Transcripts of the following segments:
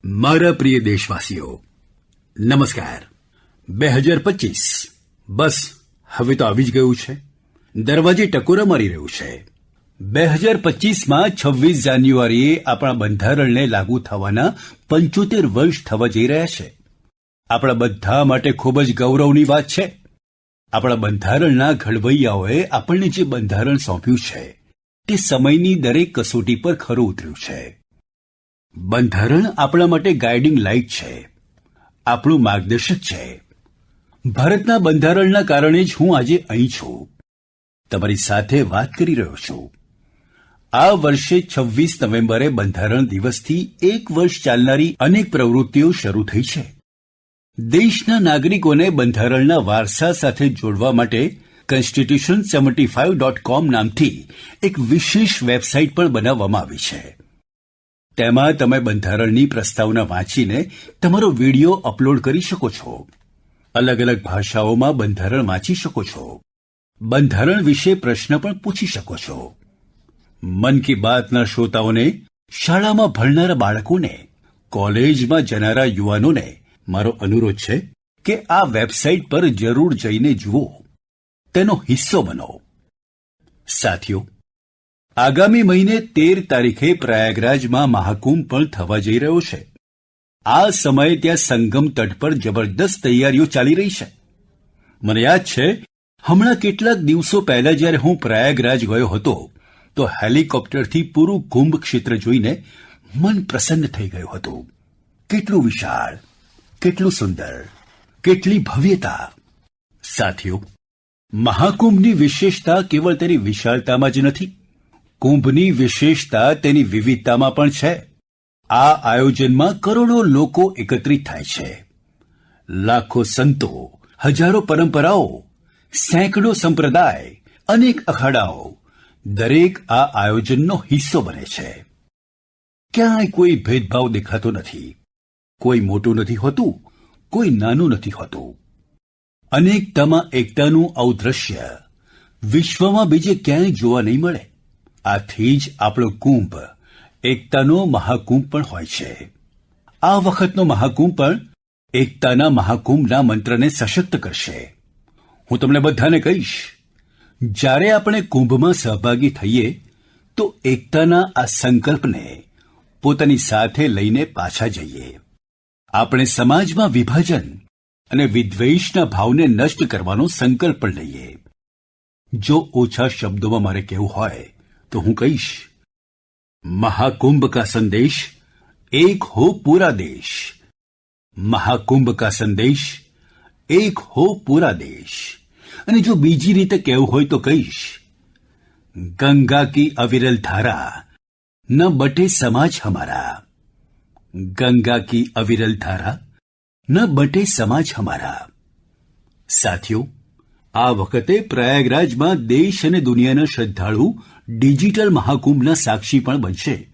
મારા પ્રિય દેશવાસીઓ, નમસ્કાર. 2025 બસ હવે તો આવી જ ગયું છે. દરવાજે ટકોરા મારી રહ્યું છે. 2025માં 26 જાન્યુઆરીએ આપણા બંધારણને લાગુ થવાના 75 વર્ષ થવા જઈ રહ્યા છે. આપણા બધા માટે ખૂબ જ ગૌરવની વાત છે. આપણા બંધારણના ઘડવૈયાઓએ આપણને જે બંધારણ સોંપ્યું છે તે સમયની દરેક કસોટી પર ખરું ઉતર્યું છે. બંધારણ આપણા માટે ગાઈડિંગ લાઇટ છે, આપણું માર્ગદર્શક છે. ભારતના બંધારણના કારણે જ હું આજે અહીં છું, તમારી સાથે વાત કરી રહ્યો છું. આ વર્ષે 26 નવેમ્બરે બંધારણ દિવસથી એક વર્ષ ચાલનારી અનેક પ્રવૃત્તિઓ શરૂ થઈ છે. દેશના નાગરિકોને બંધારણના વારસા સાથે જોડવા માટે constitution75.com નામથી એક વિશેષ વેબસાઇટ પણ બનાવવામાં આવી છે. તેમાં તમે બંધારણની પ્રસ્તાવના વાંચીને તમારો વિડિયો અપલોડ કરી શકો છો. અલગ અલગ ભાષાઓમાં બંધારણ વાંચી શકો છો. બંધારણ વિશે પ્રશ્ન પણ પૂછી શકો છો. મન કી બાતના શ્રોતાઓને, શાળામાં ભણનારા બાળકોને, કોલેજમાં જનારા યુવાનોને મારો અનુરોધ છે કે આ વેબસાઇટ પર જરૂર જઈને જુઓ, તેનો હિસ્સો બનો. સાથીઓ, આગામી મહિને 13 તારીખે પ્રયાગરાજમાં મહાકુંભ પણ થવા જઈ રહ્યો છે. આ સમયે ત્યાં સંગમ તટ પર જબરદસ્ત તૈયારીઓ ચાલી રહી છે. મને યાદ છે, હમણાં કેટલાક દિવસો પહેલા જ્યારે હું પ્રયાગરાજ ગયો હતો તો હેલિકોપ્ટરથી પૂરું કુંભ ક્ષેત્ર જોઈને મન પ્રસન્ન થઈ ગયું હતું. કેટલું વિશાળ, કેટલું સુંદર, કેટલી ભવ્યતા! સાથીઓ, મહાકુંભની વિશેષતા કેવળ તેની વિશાળતામાં જ નથી, કુંભની વિશેષતા તેની વિવિધતામાં પણ છે. આ આયોજનમાં કરોડો લોકો એકત્રિત થાય છે. લાખો સંતો, હજારો પરંપરાઓ, સેંકડો સંપ્રદાય, અનેક અખાડાઓ, દરેક આ આયોજનનો હિસ્સો બને છે. ક્યાંય કોઈ ભેદભાવ દેખાતો નથી. કોઈ મોટું નથી હોતું, કોઈ નાનું નથી હોતું. અનેકતામાં એકતાનું આવું દ્રશ્ય વિશ્વમાં બીજે ક્યાંય જોવા નહીં મળે. આથી જ આપણો કુંભ એકતાનો મહાકુંભ પણ હોય છે. આ વખતનો મહાકુંભ પણ એકતાના મહાકુંભના મંત્રને સશક્ત કરશે. હું તમને બધાને કહીશ, જ્યારે આપણે કુંભમાં સહભાગી થઈએ તો એકતાના આ સંકલ્પને પોતાની સાથે લઈને પાછા જઈએ. આપણે સમાજમાં વિભાજન અને વિદ્વેષના ભાવને નષ્ટ કરવાનો સંકલ્પ પણ લઈએ. જો ઓછા શબ્દોમાં મારે કહેવું હોય તો હું કહીશ, महाकुंभ का संदेश एक हो पूरा देश. महाकुंभ का संदेश एक हो पूरा देश. અને જો બીજી રીતે કહેવું હોય તો કહીશ, गंगा की अविरल धारा न बटे समाज हमारा. गंगा की अविरल धारा न बटे समाज हमारा. સાથીઓ, આ વખતે પ્રયાગરાજમાં દેશ અને દુનિયાના શ્રદ્ધાળુ ડિજિટલ મહાકુંભના સાક્ષી પણ બનશે.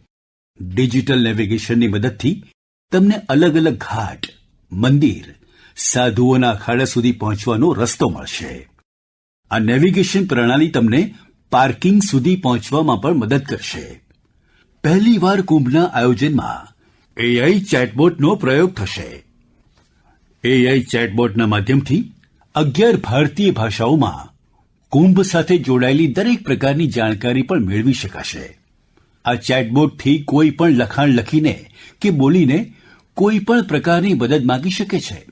ડિજિટલ નેવિગેશનની મદદથી તમને અલગ અલગ ઘાટ, મંદિર, સાધુઓના અખાડા સુધી પહોંચવાનો રસ્તો મળશે. આ નેવિગેશન પ્રણાલી તમને પાર્કિંગ સુધી પહોંચવામાં પણ મદદ કરશે. પહેલીવાર કુંભના આયોજનમાં એઆઈ ચેટબોટનો પ્રયોગ થશે. એઆઈ ચેટબોટના માધ્યમથી 11 ભારતીય ભાષાઓમાં કુંભ સાથે જોડાયેલી દરેક પ્રકારની જાણકારી પણ મેળવી શકાશે. આ ચેટબોટથી કોઈ પણ લખાણ લખીને કે બોલીને કોઈ પણ પ્રકારની મદદ માંગી શકે છે.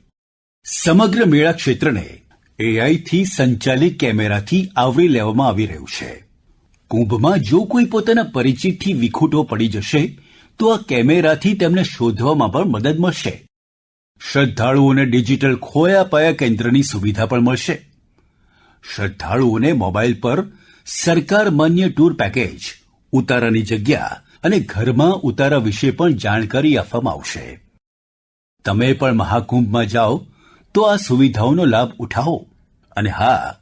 સમગ્ર મેળા ક્ષેત્રને એઆઈથી સંચાલિત કેમેરાથી આવરી લેવામાં આવી રહ્યું છે. કુંભમાં જો કોઈ પોતાના પરિચિતથી વિખૂટો પડી જશે તો આ કેમેરાથી તેમને શોધવામાં પણ મદદ મળશે. શ્રદ્ધાળુઓને ડિજિટલ ખોયા પાયા કેન્દ્રની સુવિધા પણ મળશે. શ્રદ્ધાળુઓને મોબાઈલ પર સરકાર માન્ય ટૂર પેકેજ, ઉતારાની જગ્યા અને ઘરમાં ઉતારા વિશે પણ જાણકારી આપવામાં આવશે. તમે પણ મહાકુંભમાં જાઓ તો આ સુવિધાઓનો લાભ ઉઠાવો. અને હા,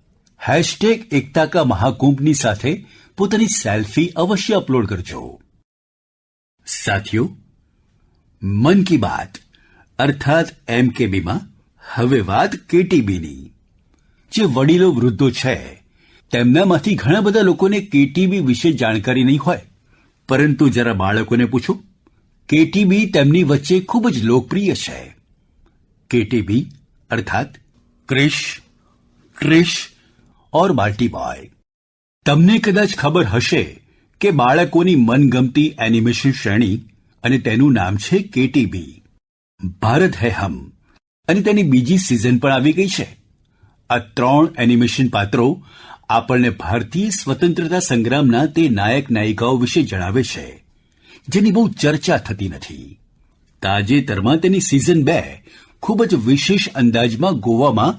#એકતા કા મહાકુંભની સાથે પોતાની સેલ્ફી અવશ્ય અપલોડ કરજો. સાથીઓ, મન કી બાત અર્થાત MKBમાં હવે વાત KTBની. જે વડીલો વૃદ્ધો છે તેમનામાંથી ઘણા બધા લોકોને KTB વિશે જાણકારી નહીં હોય, પરંતુ જરા બાળકોને પૂછો, કેટીબી તેમની વચ્ચે ખૂબ જ લોકપ્રિય છે. કેટીબી અર્થાત ક્રિશ, ટ્રિશ ઓર બાલ્ટી બોય. તમને કદાચ ખબર હશે કે બાળકોની મનગમતી એનિમેશન શ્રેણી અને તેનું નામ છે કેટીબી. ભારત હૈ હમ અને તેની બીજી સિઝન પણ આવી ગઈ છે. આ 3 એનિમેશન પાત્રો આપણને ભારતીય સ્વતંત્રતા સંગ્રામના તે નાયક નાયિકાઓ વિશે જણાવે છે જેની બહુ ચર્ચા થતી નથી. તાજેતરમાં તેની સિઝન 2 ખૂબ જ વિશેષ અંદાજમાં ગોવામાં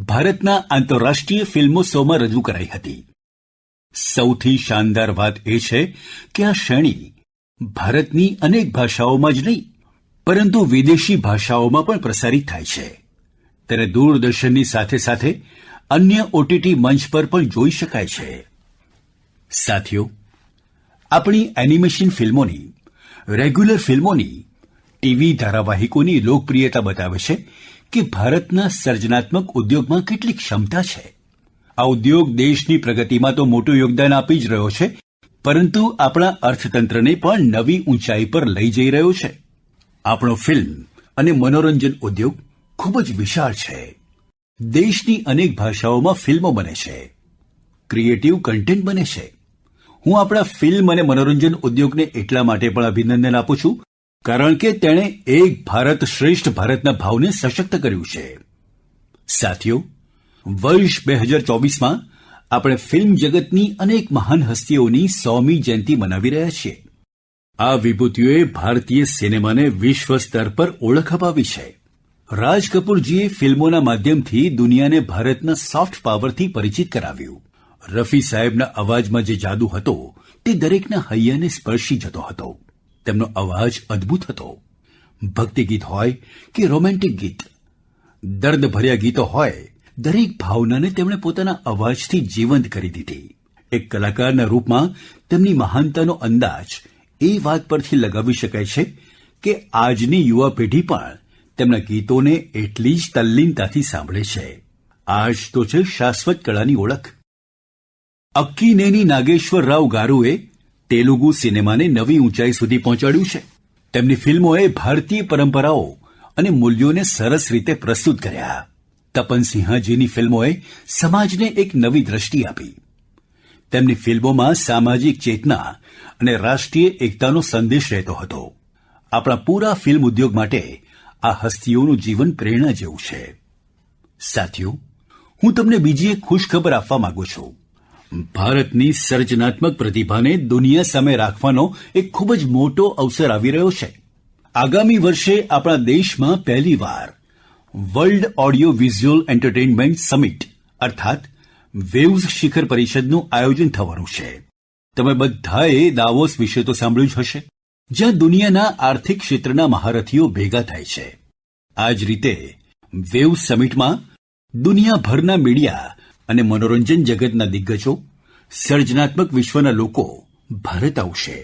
ભારતના આંતરરાષ્ટ્રીય ફિલ્મોત્સવમાં રજૂ કરાઈ હતી. સૌથી શાનદાર વાત એ છે કે આ શ્રેણી ભારતની અનેક ભાષાઓમાં જ નહીં પરંતુ વિદેશી ભાષાઓમાં પણ પ્રસારિત થાય છે. તેને દૂરદર્શનની સાથે સાથે અન્ય ઓટીટી મંચ પર પણ જોઈ શકાય છે. સાથીઓ, આપણી એનિમેશન ફિલ્મોની, રેગ્યુલર ફિલ્મોની, ટીવી ધારાવાહિકોની લોકપ્રિયતા બતાવે છે કે ભારતના સર્જનાત્મક ઉદ્યોગમાં કેટલી ક્ષમતા છે. આ ઉદ્યોગ દેશની પ્રગતિમાં તો મોટું યોગદાન આપી જ રહ્યો છે પરંતુ આપણા અર્થતંત્રને પણ નવી ઊંચાઈ પર લઈ જઈ રહ્યો છે. આપણો ફિલ્મ અને મનોરંજન ઉદ્યોગ ખૂબ જ વિશાળ છે. દેશની અનેક ભાષાઓમાં ફિલ્મો બને છે, ક્રિએટિવ કન્ટેન્ટ બને છે. હું આપણા ફિલ્મ અને મનોરંજન ઉદ્યોગને એટલા માટે પણ અભિનંદન આપું છું કારણ કે તેણે એક ભારત શ્રેષ્ઠ ભારતના ભાવને સશક્ત કર્યું છે. સાથીઓ, વર્ષ 2024માં આપણે ફિલ્મ જગતની અનેક મહાન હસ્તીઓની 100મી જયંતિ મનાવી રહ્યા છીએ. આ વિભૂતિઓએ ભારતીય સિનેમાને વિશ્વ સ્તર પર ઓળખ અપાવી છે. રાજ કપૂરજીએ ફિલ્મોના માધ્યમથી દુનિયાને ભારતના સોફ્ટ પાવરથી પરિચિત કરાવ્યું. રફી સાહેબના અવાજમાં જે જાદુ હતો તે દરેકના હૈયાને સ્પર્શી જતો હતો. તેમનો અવાજ અદ્ભુત હતો. ભક્તિ ગીત હોય કે રોમેન્ટિક ગીત, દર્દભર્યા ગીતો હોય, દરેક ભાવનાને તેમણે પોતાના અવાજથી જીવંત કરી દીધી. એક કલાકારના રૂપમાં તેમની મહાનતાનો અંદાજ એ વાત પરથી લગાવી શકાય છે કે આજની યુવા પેઢી પણ તેમના ગીતોને એટલી જ તલ્લીનતાથી સાંભળે છે. આ જ તો છે શાશ્વત કળાની ઓળખ. અક્કીનેની નાગેશ્વર રાવ ગારુએ તેલુગુ સિનેમાને નવી ઊંચાઈ સુધી પહોંચાડ્યું છે. તેમની ફિલ્મોએ ભારતીય પરંપરાઓ અને મૂલ્યોને સરસ રીતે પ્રસ્તુત કર્યા. તપન સિંહાજીની ફિલ્મોએ સમાજને એક નવી દ્રષ્ટિ આપી. તેમની ફિલ્મોમાં સામાજિક ચેતના અને રાષ્ટ્રીય એકતાનો સંદેશ રહેતો હતો. આપણા પૂરા ફિલ્મ ઉદ્યોગ માટે આ હસ્તીઓનું જીવન પ્રેરણા જેવું છે. સાથીઓ, હું તમને બીજી એક ખુશખબર આપવા માંગુ છું. ભારતની સર્જનાત્મક પ્રતિભાને દુનિયા સામે રાખવાનો એક ખૂબ જ મોટો અવસર આવી રહ્યો છે. આગામી વર્ષે આપણા દેશમાં પહેલીવાર world audio visual entertainment summit અર્થાત વેવ્સ શિખર પરિષદનું આયોજન થવાનું છે. તમે બધાએ દાવોસ વિશે તો સાંભળ્યું જ હશે, જ્યાં દુનિયાના આર્થિક ક્ષેત્રના મહારથીઓ ભેગા થાય છે. આ જ રીતે વેવ્સ સમિટમાં દુનિયાભરના મીડિયા અને મનોરંજન જગતના દિગ્ગજો, સર્જનાત્મક વિશ્વના લોકો ભારત આવશે.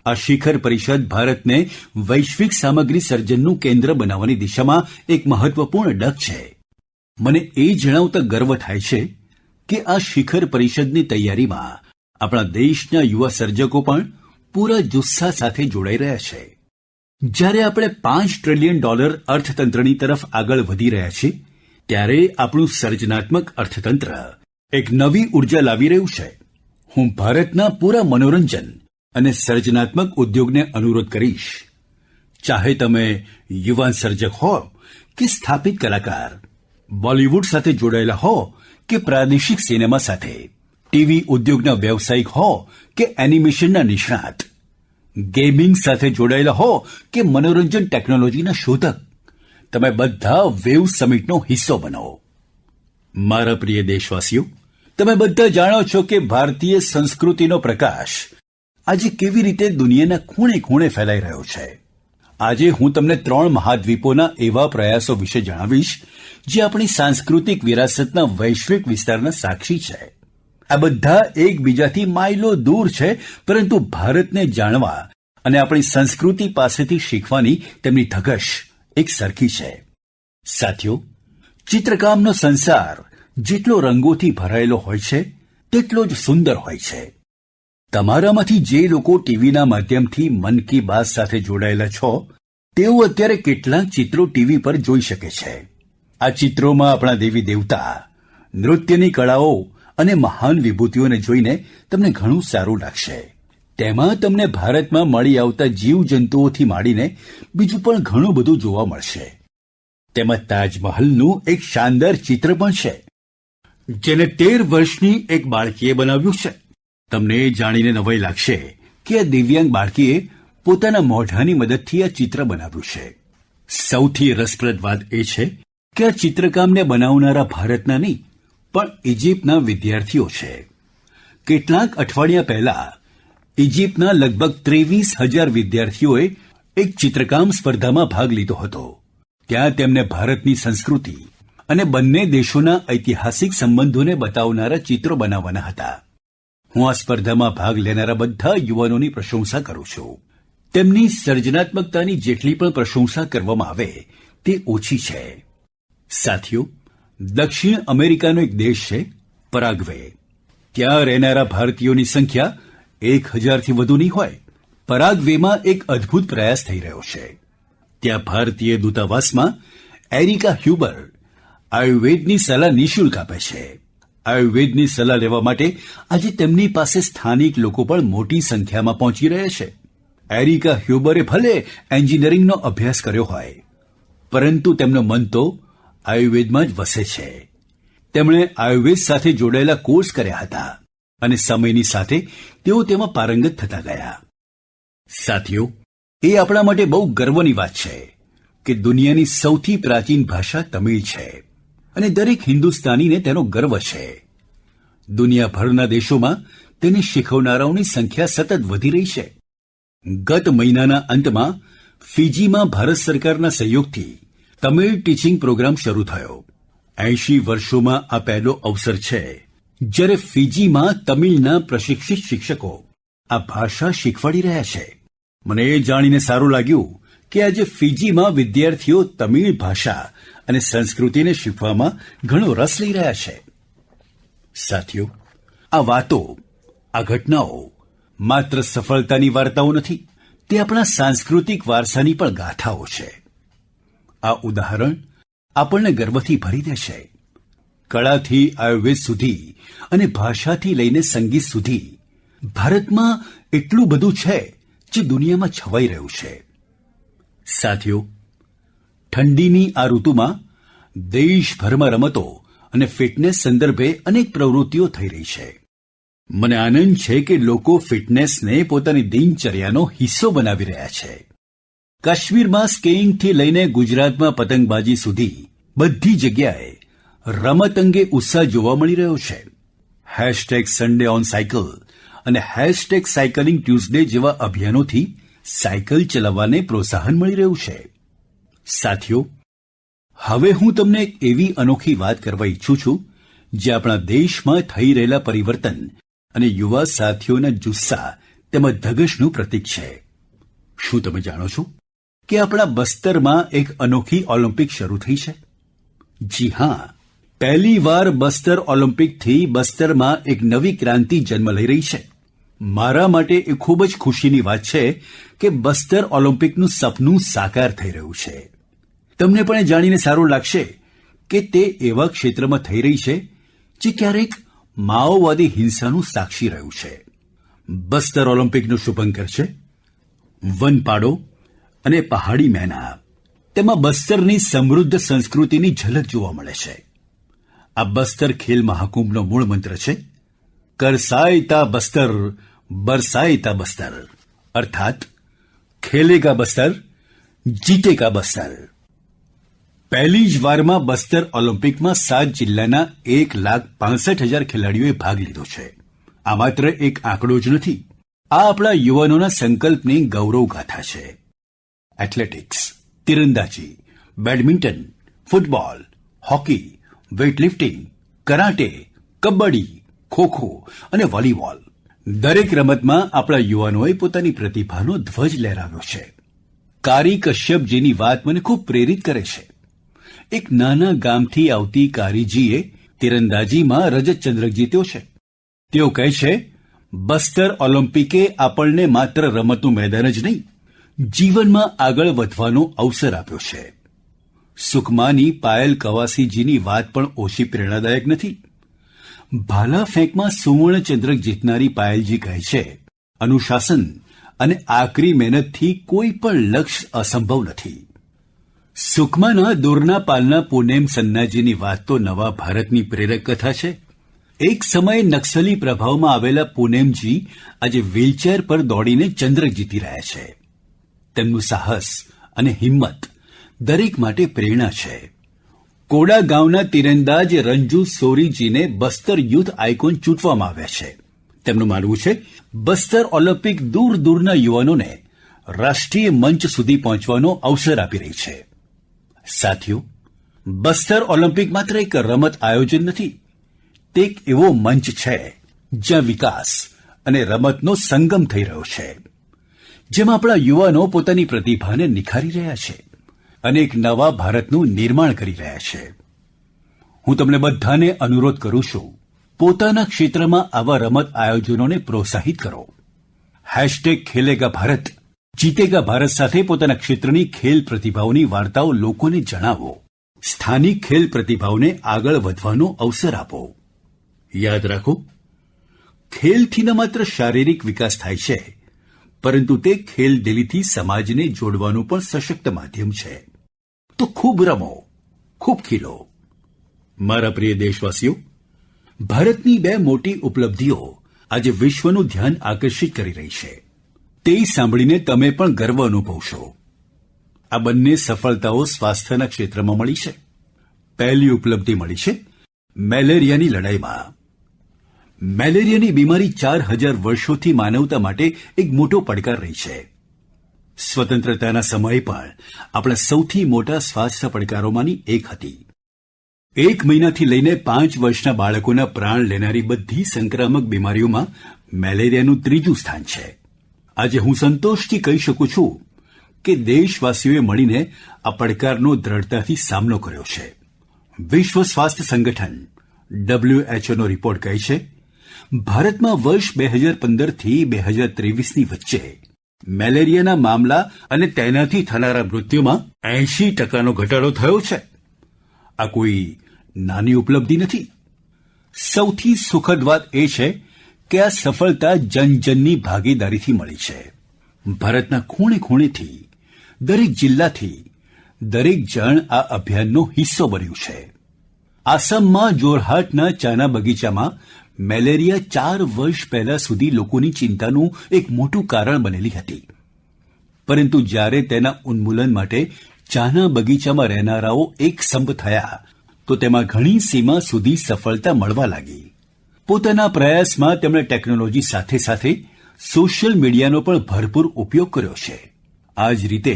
આ શિખર પરિષદ ભારતને વૈશ્વિક સામગ્રી સર્જનનું કેન્દ્ર બનાવવાની દિશામાં એક મહત્વપૂર્ણ ડગ છે. મને એ જણાવતા ગર્વ થાય છે કે આ શિખર પરિષદની તૈયારીમાં આપણા દેશના યુવા સર્જકો પણ પૂરા જુસ્સા સાથે જોડાઈ રહ્યા છે. જ્યારે આપણે $5 ટ્રિલિયન અર્થતંત્રની તરફ આગળ વધી રહ્યા છીએ ત્યારે આપણું સર્જનાત્મક અર્થતંત્ર એક નવી ઉર્જા લાવી રહ્યું છે. હું ભારતના પૂરા મનોરંજન અને સર્જનાત્મક ઉદ્યોગને અનુરોધ કરીશ, ચાહે તમે યુવાન સર્જક હો કે સ્થાપિત કલાકાર, બોલિવૂડ સાથે જોડાયેલા હો કે પ્રાદેશિક સિનેમા સાથે, ટીવી ઉદ્યોગના વ્યવસાયિક હો કે એનિમેશનના નિષ્ણાત, ગેમિંગ સાથે જોડાયેલા હો કે મનોરંજન ટેકનોલોજીના શોધક, તમે બધા વેવ સમિટનો હિસ્સો બનો. મારા પ્રિય દેશવાસીઓ, તમે બધા જાણો છો કે ભારતીય સંસ્કૃતિનો પ્રકાશ આજે કેવી રીતે દુનિયાના ખૂણે ખૂણે ફેલાઈ રહ્યો છે. આજે હું તમને 3 મહાદ્વીપોના એવા પ્રયાસો વિશે જણાવીશ જે આપણી સાંસ્કૃતિક વિરાસતના વૈશ્વિક વિસ્તારના સાક્ષી છે. આ બધા એકબીજાથી માઇલો દૂર છે પરંતુ ભારતને જાણવા અને આપણી સંસ્કૃતિ પાસેથી શીખવાની તેમની ધગશ એક સરખી છે. સાથીઓ, ચિત્રકામનો સંસાર જેટલો રંગોથી ભરાયેલો હોય છે તેટલો જ સુંદર હોય છે. તમારામાંથી જે લોકો ટીવીના માધ્યમથી મન કી બાત સાથે જોડાયેલા છો તેઓ અત્યારે કેટલાક ચિત્રો ટીવી પર જોઈ શકે છે. આ ચિત્રોમાં આપણા દેવી દેવતા, નૃત્યની કળાઓ અને મહાન વિભૂતિઓને જોઈને તમને ઘણું સારું લાગશે. તેમાં તમને ભારતમાં મળી આવતા જીવજંતુઓથી માંડીને બીજું પણ ઘણું બધું જોવા મળશે. તેમાં તાજમહલનું એક શાનદાર ચિત્ર પણ છે, જેને 13 વર્ષની એક બાળકીએ બનાવ્યું છે. તમને એ જાણીને નવાઈ લાગશે કે આ દિવ્યાંગ બાળકીએ પોતાના મોઢાની મદદથી આ ચિત્ર બનાવ્યું છે. સૌથી રસપ્રદ વાત એ છે કે આ ચિત્રકામને બનાવનારા ભારતના નહીં પણ ઇજિપ્તના વિદ્યાર્થીઓ છે. કેટલાક અઠવાડિયા પહેલા ઇજિપ્તના લગભગ 23,000 વિદ્યાર્થીઓએ એક ચિત્રકામ સ્પર્ધામાં ભાગ લીધો હતો. ત્યાં તેમને ભારતની સંસ્કૃતિ અને બંને દેશોના ઐતિહાસિક સંબંધોને બતાવનારા ચિત્રો બનાવવાના હતા. હું આ સ્પર્ધામાં ભાગ લેનારા બધા યુવાનોની પ્રશંસા કરું છું. તેમની સર્જનાત્મકતાની જેટલી પણ પ્રશંસા કરવામાં આવે તે ઓછી છે. સાથીઓ, દક્ષિણ અમેરિકાનો એક દેશ છે પરાગ્વે. ત્યાં રહેનારા ભારતીયોની સંખ્યા 1,000થી વધુ નહીં હોય. પરાગ્વેમાં એક અદ્ભુત પ્રયાસ થઈ રહ્યો છે. ત્યાં ભારતીય દૂતાવાસમાં એરિકા હ્યુબર આયુર્વેદની સલાહ નિઃશુલ્ક આપે છે. આયુર્વેદની સલાહ લેવા માટે આજે તેમની પાસે સ્થાનિક લોકો પણ મોટી સંખ્યામાં પહોંચી રહ્યા છે. એરિકા હ્યુબરે ભલે એન્જિનિયરિંગનો અભ્યાસ કર્યો હોય, પરંતુ તેમનું મન તો આયુર્વેદમાં જ વસે છે. તેમણે આયુર્વેદ સાથે જોડાયેલા કોર્સ કર્યા હતા અને સમયની સાથે તેઓ તેમાં પારંગત થતા ગયા. સાથીઓ, એ આપણા માટે બહુ ગર્વની વાત છે કે દુનિયાની સૌથી પ્રાચીન ભાષા તમિળ છે અને દરેક હિન્દુસ્તાનીને તેનો ગર્વ છે. દુનિયાભરના દેશોમાં તેને શીખવનારાઓની સંખ્યા સતત વધી રહી છે. ગત મહિનાના અંતમાં ફિજીમાં ભારત સરકારના સહયોગથી તમિળ ટીચિંગ પ્રોગ્રામ શરૂ થયો. 80 વર્ષોમાં આ પહેલો અવસર છે જ્યારે ફિજીમાં તમિળના પ્રશિક્ષિત શિક્ષકો આ ભાષા શીખવાડી રહ્યા છે. મને એ જાણીને સારું લાગ્યું કે આજે ફિજીમાં વિદ્યાર્થીઓ તમિળ ભાષા અને સંસ્કૃતિને શીખવામાં ઘણો રસ લઈ રહ્યા છે. સાથીઓ, આ વાતો, આ ઘટનાઓ માત્ર સફળતાની વાર્તાઓ નથી, તે આપણા સાંસ્કૃતિક વારસાની પણ ગાથાઓ છે. આ ઉદાહરણ આપણને ગર્વથી ભરી દેશે. કળાથી આયુર્વેદ સુધી અને ભાષાથી લઈને સંગીત સુધી ભારતમાં એટલું બધું છે જે દુનિયામાં છવાઈ રહ્યું છે. સાથીઓ, ઠંડીની આ ઋતુમાં દેશભરમાં રમતો અને ફિટનેસ સંદર્ભે અનેક પ્રવૃત્તિઓ થઈ રહી છે. મને આનંદ છે કે લોકો ફિટનેસને પોતાની દિનચર્યાનો હિસ્સો બનાવી રહ્યા છે. કાશ્મીરમાં સ્કીઇંગથી લઈને ગુજરાતમાં પતંગબાજી સુધી બધી જગ્યાએ રમત અંગે ઉત્સાહ જોવા મળી રહ્યો છે. #સન્ડે ઓન સાયકલ અને #સાયકલિંગ ટ્યુઝડે જેવા અભિયાનોથી સાયકલ ચલાવવાને પ્રોત્સાહન મળી રહ્યું છે. સાથીઓ, હવે હું તમને એક એવી અનોખી વાત કરવા ઈચ્છું છું જે આપણા દેશમાં થઈ રહેલા પરિવર્તન અને યુવા સાથીઓના જુસ્સા તેમજ ધગશનું પ્રતીક છે. શું તમે જાણો છો કે આપણા બસ્તરમાં એક અનોખી ઓલિમ્પિક શરૂ થઈ છે? જી હા, પહેલીવાર બસ્તર ઓલિમ્પિકથી બસ્તરમાં એક નવી ક્રાંતિ જન્મ લઈ રહી છે. મારા માટે એ ખૂબ જ ખુશીની વાત છે કે બસ્તર ઓલિમ્પિકનું સપનું સાકાર થઈ રહ્યું છે. તમને પણ એ જાણીને સારું લાગશે કે તે એવા ક્ષેત્રમાં થઈ રહી છે જે ક્યારેક માઓવાદી હિંસાનું સાક્ષી રહ્યું છે. બસ્તર ઓલિમ્પિકનું શુભંકર છે વન પાડો અને પહાડી મૈના. તેમાં બસ્તરની સમૃદ્ધ સંસ્કૃતિની ઝલક જોવા મળે છે. આ બસ્તર ખેલ મહાકુંભનો મૂળ મંત્ર છે કરસાયતા બસ્તર બરસાયતા બસ્તર, અર્થાત ખેલેગા બસ્તર જીતેગા બસ્તર. પહેલી જ વારમાં બસ્તર ઓલિમ્પિકમાં 7 જિલ્લાના 1,65,000 ખેલાડીઓએ ભાગ લીધો છે. આ માત્ર એક આંકડો જ નથી, આ આપણા યુવાનોના સંકલ્પની ગૌરવ ગાથા છે. એથ્લેટિક્સ, તીરંદાજી, badminton, football, hockey, weightlifting, karate, kabaddi, kho kho અને વોલીબોલ, દરેક રમતમાં આપણા યુવાનોએ પોતાની પ્રતિભાનો ધ્વજ લહેરાવ્યો છે. કારી કશ્યપજીની વાત મને ખૂબ પ્રેરિત કરે છે. એક નાના ગામથી આવતી કારીજીએ તીરંદાજીમાં રજત ચંદ્રક જીત્યો છે. તેઓ કહે છે, બસ્તર ઓલિમ્પિકે આપણને માત્ર રમતનું મેદાન જ નહીં, જીવનમાં આગળ વધવાનો અવસર આપ્યો છે. સુકમાની પાયલ કવાસીજીની વાત પણ ઓછી પ્રેરણાદાયક નથી. ભાલા ફેંકમાં સુવર્ણ ચંદ્રક જીતનારી પાયલજી કહે છે, અનુશાસન અને આકરી મહેનતથી કોઈ પણ લક્ષ્ય અસંભવ નથી. સુકમાના દોરનાપાલના પૂનેમ સન્નાજીની વાત તો નવા ભારતની પ્રેરક કથા છે. એક સમયે નક્સલી પ્રભાવમાં આવેલા પૂનેમજી આજે વ્હીલચેર પર દોડીને ચંદ્રક જીતી રહ્યા છે. તેમનું સાહસ અને હિંમત દરેક માટે પ્રેરણા છે. કોડા ગાંવના તીરંદાજ રંજુ સોરીજીને બસ્તર યુથ આઇકોન ચૂંટવામાં આવ્યા છે. તેમનું માનવું છે, બસ્તર ઓલિમ્પિક દૂર દૂરના યુવાનોને રાષ્ટ્રીય મંચ સુધી પહોંચવાનો અવસર આપી રહી છે. સાથીઓ, બસ્તર ઓલિમ્પિક માત્ર એક રમત આયોજન નથી, તે એક એવો મંચ છે જ્યાં વિકાસ અને રમતનો સંગમ થઈ રહ્યો છે, જેમાં આપણા યુવાનો પોતાની પ્રતિભાને નિખારી રહ્યા છે અને એક નવા ભારતનું નિર્માણ કરી રહ્યા છે. હું તમને બધાને અનુરોધ કરું છું, પોતાના ક્ષેત્રમાં આવા રમત આયોજનોને પ્રોત્સાહિત કરો. #ખેલેગા ભારત, જીતેગા ભારત સાથે પોતાના ક્ષેત્રની ખેલ પ્રતિભાઓની વાર્તાઓ લોકોને જણાવો. સ્થાનિક ખેલ પ્રતિભાઓને આગળ વધવાનો અવસર આપો. યાદ રાખો, ખેલથી ન માત્ર શારીરિક વિકાસ થાય છે, પરંતુ તે ખેલદિલીથી સમાજને જોડવાનું પણ સશક્ત માધ્યમ છે. તો ખૂબ રમો, ખૂબ ખીલો. મારા પ્રિય દેશવાસીઓ, ભારતની 2 મોટી ઉપલબ્ધિઓ આજે વિશ્વનું ધ્યાન આકર્ષિત કરી રહી છે. તે સાંભળીને તમે પણ ગર્વ અનુભવશો. આ બંને સફળતાઓ સ્વાસ્થ્યના ક્ષેત્રમાં મળી છે. પહેલી ઉપલબ્ધિ મળી છે મેલેરિયાની લડાઈમાં. મેલેરિયાની બીમારી 4000 વર્ષોથી માનવતા માટે એક મોટો પડકાર રહી છે. સ્વતંત્રતાના સમયે પણ આપણા સૌથી મોટા સ્વાસ્થ્ય પડકારોમાંની એક હતી. 1 મહિનાથી લઈને 5 વર્ષના બાળકોના પ્રાણ લેનારી બધી સંક્રામક બીમારીઓમાં મેલેરિયાનું 3જું સ્થાન છે. આજે હું સંતોષથી કહી શકું છું કે દેશવાસીઓએ મળીને આ પડકારનો દ્રઢતાથી સામનો કર્યો છે. વિશ્વ સ્વાસ્થ્ય સંગઠન WHOનો રિપોર્ટ કહે છે, ભારતમાં વર્ષ 2015થી 2023ની વચ્ચે મેલેરિયાના મામલા અને તેનાથી થનારા મૃત્યુમાં 80%નો ઘટાડો થયો છે. આ કોઈ નાની ઉપલબ્ધિ નથી. સૌથી સુખદ વાત એ છે કે આ સફળતા જનજનની ભાગીદારીથી મળી છે. ભારતના ખૂણે ખૂણેથી, દરેક જિલ્લાથી દરેક જણ આ અભિયાનનો હિસ્સો બન્યું છે. આસામમાં જોરહાટના ચાના બગીચામાં મેલેરિયા 4 વર્ષ પહેલા સુધી લોકોની ચિંતાનું એક મોટું કારણ બનેલી હતી. પરંતુ જ્યારે તેના ઉન્મૂલન માટે ચાના બગીચામાં રહેનારાઓ એક સંપ થયા, તો તેમાં ઘણી સીમા સુધી સફળતા મળવા લાગી. પોતાના પ્રયાસમાં તેમણે ટેકનોલોજી સાથે સાથે સોશિયલ મીડિયાનો પણ ભરપૂર ઉપયોગ કર્યો છે. આ જ રીતે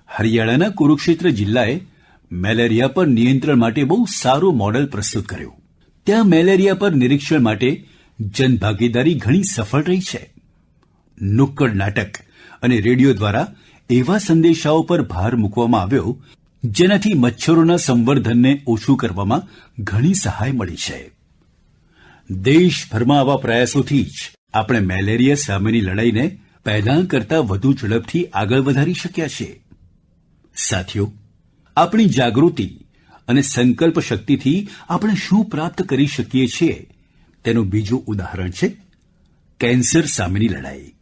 હરિયાણાના કુરુક્ષેત્ર જિલ્લાએ મેલેરિયા પર નિયંત્રણ માટે બહુ સારું મોડેલ પ્રસ્તુત કર્યું. ત્યાં મેલેરિયા પર નિરીક્ષણ માટે જનભાગીદારી ઘણી સફળ રહી છે. નુક્કડ નાટક અને રેડિયો દ્વારા એવા સંદેશાઓ પર ભાર મૂકવામાં આવ્યો, જેનાથી મચ્છરોના સંવર્ધનને ઓછું કરવામાં ઘણી સહાય મળી છે. દેશભરમાં આવા પ્રયાસોથી જ આપણે મેલેરિયા સામેની લડાઈને પહેલાં કરતાં વધુ ઝડપથી આગળ વધારી શક્યા છીએ. સાથીઓ, આપણી જાગૃતિ અને સંકલ્પ શક્તિથી આપણે શું પ્રાપ્ત કરી શકીએ છીએ, તેનું બીજું ઉદાહરણ છે કેન્સર સામેની લડાઈ.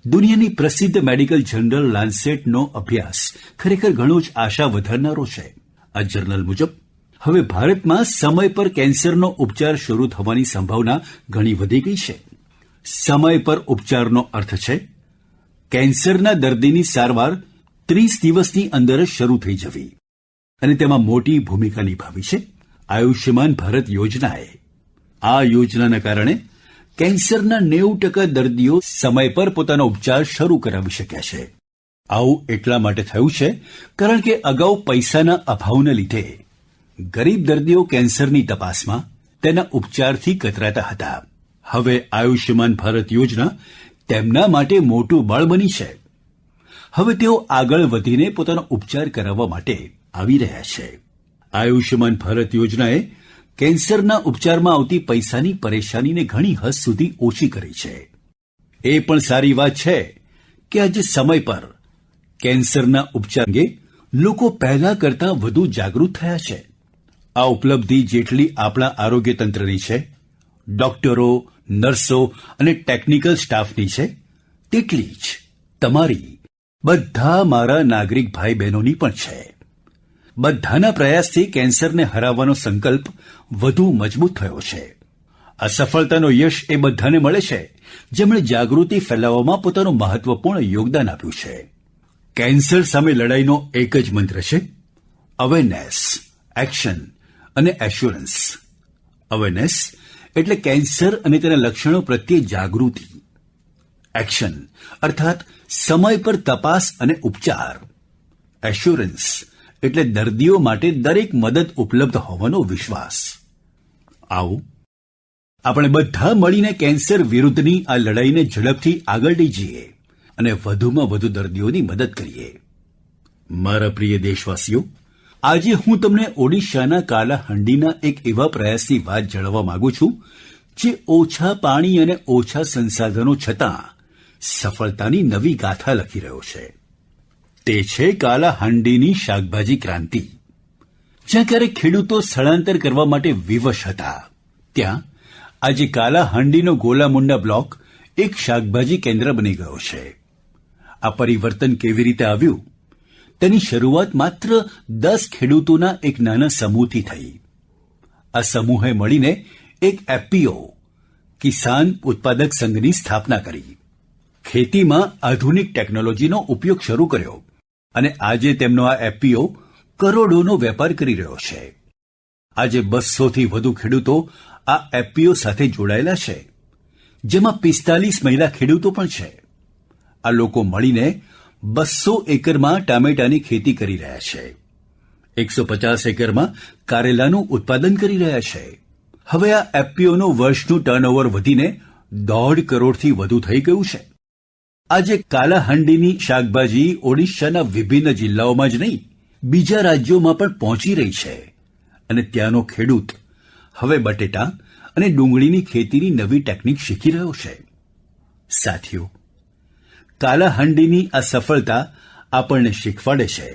દુનિયાની પ્રસિદ્ધ મેડિકલ જર્નલ લાન્સેટનો અભ્યાસ ખરેખર ઘણો જ આશા વધારનારો છે. આ જર્નલ મુજબ હવે ભારતમાં સમય પર કેન્સરનો ઉપચાર શરૂ થવાની સંભાવના ઘણી વધી ગઈ છે. સમય પર ઉપચારનો અર્થ છે કેન્સરના દર્દીની સારવાર 30 દિવસની અંદર જ શરૂ થઈ જવી. અને તેમાં મોટી ભૂમિકા નિભાવી છે આયુષ્યમાન ભારત યોજનાએ. આ યોજનાના કારણે કેન્સરના 90% દર્દીઓ સમય પર પોતાનો ઉપચાર શરૂ કરાવી શક્યા છે. આવું એટલા માટે થયું છે કારણ કે અગાઉ પૈસાના અભાવને લીધે ગરીબ દર્દીઓ કેન્સરની તપાસમાં, તેના ઉપચારથી કતરાતા હતા. હવે આયુષ્યમાન ભારત યોજના તેમના માટે મોટું બળ બની છે. હવે તેઓ આગળ વધીને પોતાનો ઉપચાર કરાવવા માટે આવી રહ્યા છે. આયુષ્યમાન ભારત યોજનાએ કેન્સરના ઉપચારમાં આવતી પૈસાની પરેશાનીને ઘણી હદ સુધી ઓછી કરી છે. એ પણ સારી વાત છે કે આજે સમય પર કેન્સરના ઉપચાર અંગે લોકો પહેલા કરતાં વધુ જાગૃત થયા છે. આ ઉપલબ્ધિ જેટલી આપણા આરોગ્ય તંત્રની છે, ડોક્ટરો, નર્સો અને ટેકનિકલ સ્ટાફની છે, તેટલી જ તમારી, બધા મારા નાગરિક ભાઈ બહેનોની પણ છે. બધાના પ્રયાસથી કેન્સરને હરાવવાનો સંકલ્પ વધુ મજબૂત થયો છે. આ સફળતાનો યશ એ બધાને મળે છે જેમણે જાગૃતિ ફેલાવવામાં પોતાનું મહત્વપૂર્ણ યોગદાન આપ્યું છે. કેન્સર સામે લડાઈનો એક જ મંત્ર છે, અવેરનેસ, એક્શન અને એશ્યોરન્સ. અવેરનેસ એટલે કેન્સર અને તેના લક્ષણો પ્રત્યે જાગૃતિ. એક્શન અર્થાત સમય પર તપાસ અને ઉપચાર. એશ્યોરન્સ એટલે દર્દીઓ માટે દરેક મદદ ઉપલબ્ધ હોવાનો વિશ્વાસ. આવો આપણે બધા મળીને કેન્સર વિરુદ્ધની આ લડાઈને ઝડપથી આગળ લઈ જઈએ અને વધુમાં વધુ દર્દીઓની મદદ કરીએ. મારા પ્રિય દેશવાસીઓ, આજે હું તમને ઓડિશાના કાલાહાંડીના એક એવા પ્રયાસની વાત જણાવવા માંગુ છું જે ઓછા પાણી અને ઓછા સંસાધનો છતાં સફળતાની નવી ગાથા લખી રહ્યો છે. તે છે કાલાહાંડીની શાકભાજી ક્રાંતિ. જ્યાં ક્યારેક ખેડૂતો સ્થળાંતર કરવા માટે વિવશ હતા, ત્યાં આજે કાલાહાંડીનો ગોલામુંડા બ્લોક એક શાકભાજી કેન્દ્ર બની ગયો છે. આ પરિવર્તન કેવી રીતે આવ્યું? તેની શરૂઆત માત્ર 10 ખેડૂતોના એક નાના સમૂહથી થઈ. આ સમૂહે મળીને એક એફપીઓ, કિસાન ઉત્પાદક સંઘની સ્થાપના કરી. ખેતીમાં આધુનિક ટેકનોલોજીનો ઉપયોગ શરૂ કર્યો અને આજે તેમનો આ એફપીઓ કરોડોનો વેપાર કરી રહ્યો છે. આજે 200થી વધુ ખેડૂતો આ એફપીઓ સાથે જોડાયેલા છે, જેમાં 45 મહિલા ખેડૂતો પણ છે. આ લોકો મળીને 200 એકરમાં ટામેટાની ખેતી કરી રહ્યા છે. 150 એકરમાં કારેલાનું ઉત્પાદન કરી રહ્યા છે. હવે આ એફપીઓનું વર્ષનું ટર્નઓવર વધીને 1.5 કરોડથી વધુ થઈ ગયું છે. આજે કાલાહાંડીની શાકભાજી ઓડિશાના વિભિન્ન જિલ્લાઓમાં જ નહીં, બીજા રાજ્યોમાં પણ પહોંચી રહી છે અને ત્યાંનો ખેડૂત હવે બટેટા અને ડુંગળીની ખેતીની નવી ટેકનિક શીખી રહ્યો છે. સાથીઓ, કાલાહાંડીની આ સફળતા આપણને શીખવાડે છે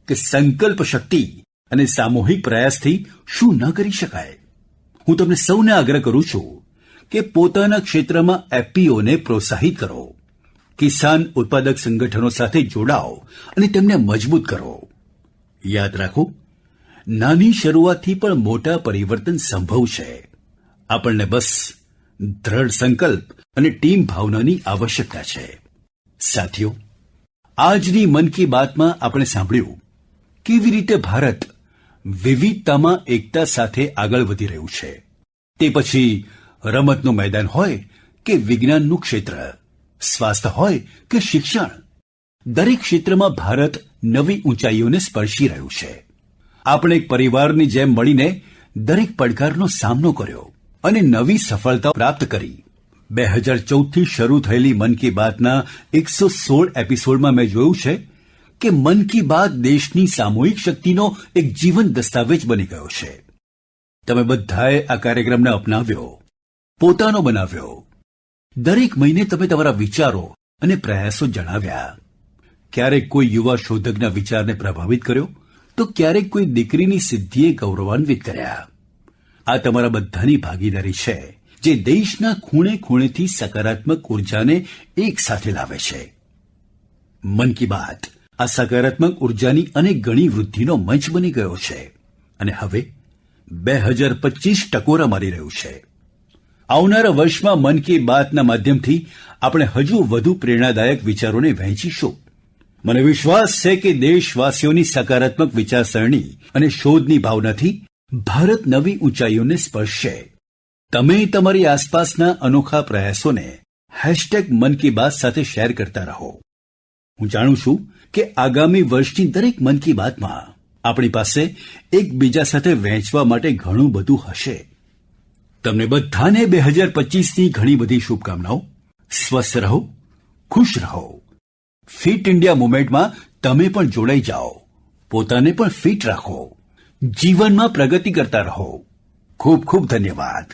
કે સંકલ્પ શક્તિ અને સામૂહિક પ્રયાસથી શું ન કરી શકાય. હું તમને સૌને આગ્રહ કરું છું કે પોતાના ક્ષેત્રમાં એફપીઓને પ્રોત્સાહિત કરો, કિસાન ઉત્પાદક સંગઠનો સાથે જોડાઓ અને તેમને મજબૂત કરો. યાદ રાખો, નાની શરૂઆતથી પણ મોટા પરિવર્તન સંભવ છે. આપણને બસ દ્રઢ સંકલ્પ અને ટીમ ભાવનાની આવશ્યકતા છે. સાથીઓ, આજની મન કી બાતમાં આપણે સાંભળ્યું કેવી રીતે ભારત વિવિધતામાં એકતા સાથે આગળ વધી રહ્યું છે. તે પછી રમતનું મેદાન હોય કે વિજ્ઞાનનું ક્ષેત્ર, સ્વાસ્થ્ય હોય કે શિક્ષણ, દરેક ક્ષેત્રમાં ભારત નવી ઊંચાઈઓને સ્પર્શી રહ્યું છે. આપણે એક પરિવારની જેમ મળીને દરેક પડકારનો સામનો કર્યો અને નવી સફળતા પ્રાપ્ત કરી. 2014થી શરૂ થયેલી મન કી બાતના 116 એપિસોડમાં મેં જોયું છે કે મન કી બાત દેશની સામૂહિક શક્તિનો એક જીવંત દસ્તાવેજ બની ગયો છે. તમે બધાએ આ કાર્યક્રમને અપનાવ્યો, પોતાનો બનાવ્યો. દરેક મહિને તમે તમારા વિચારો અને પ્રયાસો જણાવ્યા. ક્યારેક કોઈ યુવા શોધકના વિચારને પ્રભાવિત કર્યો, તો ક્યારેક કોઈ દીકરીની સિદ્ધિએ ગૌરવાન્વિત કર્યા. આ તમારા બધાની ભાગીદારી છે જે દેશના ખૂણે ખૂણેથી સકારાત્મક ઉર્જાને એક સાથે લાવે છે. મન કી બાત આ સકારાત્મક ઉર્જાની અનેક ગણી વૃદ્ધિનો મંચ બની ગયો છે અને હવે 2025 ટકોરા મારી રહ્યું છે. આવનારા વર્ષમાં મન કી બાતના માધ્યમથી આપણે હજુ વધુ પ્રેરણાદાયક વિચારોને વહેંચીશું. મને વિશ્વાસ છે કે દેશવાસીઓની સકારાત્મક વિચારસરણી અને શોધની ભાવનાથી ભારત નવી ઊંચાઈઓને સ્પર્શશે. તમે તમારી આસપાસના અનોખા પ્રયાસોને #મન કી બાત સાથે શેર કરતા રહો. હું જાણું છું કે આગામી વર્ષની દરેક મન કી બાતમાં આપણી પાસે એકબીજા સાથે વહેંચવા માટે ઘણું બધું હશે. તમને બધાને 2025ની ઘણી બધી શુભકામનાઓ. સ્વસ્થ રહો, ખુશ રહો. ફિટ ઇન્ડિયા મૂવમેન્ટમાં તમે પણ જોડાઈ જાઓ. પોતાને પણ ફિટ રાખો. જીવનમાં પ્રગતિ કરતા રહો. ખૂબ ખૂબ ધન્યવાદ.